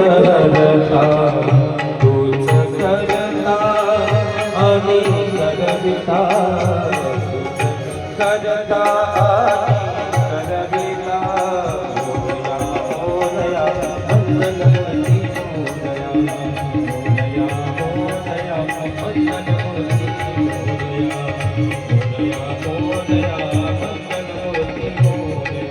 करता तूच करता आणि करविता करता आणि करविता मोरया मंगलमूर्ती मोरया मोरया मंगलमूर्ती मोरया मंगलमूर्ती मोरया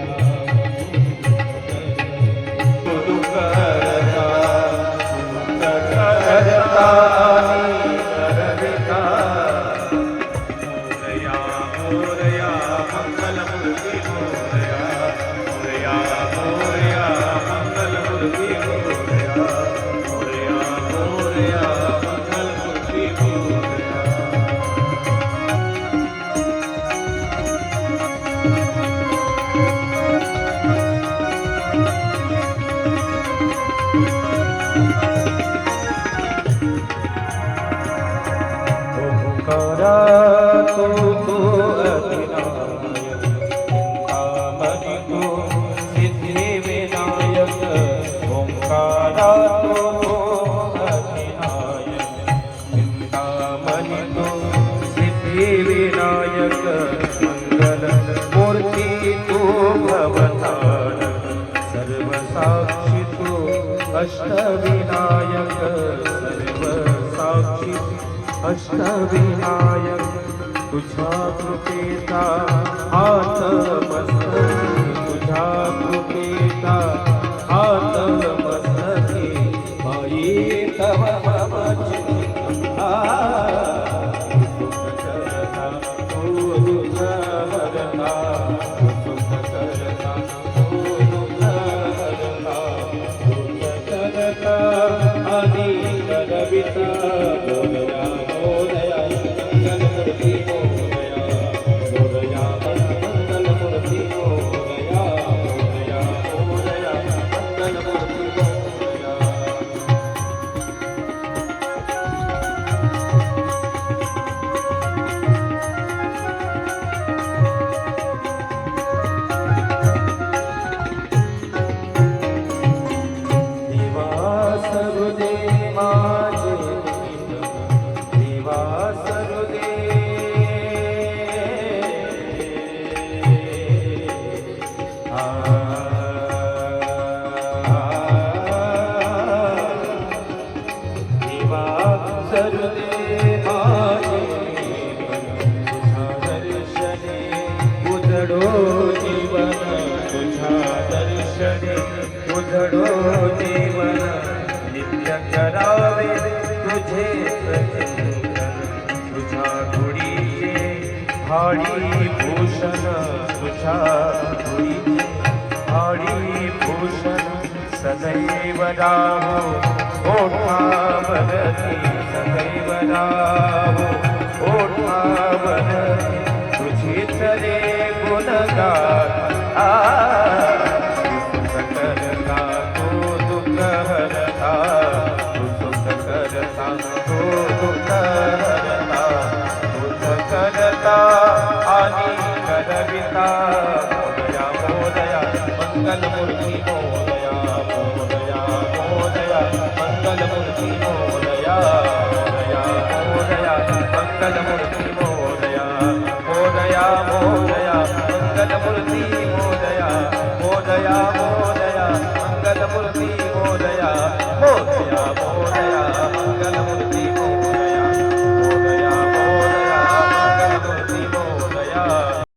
विनायक मंगल मूर्ति तू भवतार सर्व साक्षी तू अष्टविनायक सर्व साक्षी अष्टविनायक तुझ्या कृपेचा हात मस्तकी तुझ्या कृपेचा हात मस्तकी बाई तव उजड़ो जीवन नित्य करावे तुझे प्रचिंतन तुझा गुडीचे हाडी भूषण तुझा गुडीचे हाडी भूषण सदैव राहो ओठावरती सदैव राहो ओठावरती तुझी तरे गुणगान मंगलमूर्ति मोरया मोरया मोरया मंगलमूर्ति मोरया मोरया मोरया मंगलमूर्ति मोरया मोरया मोरया मंगलमूर्ति मोरया मोरया मोरया मंगलमूर्ति मोरया मोरया मोरया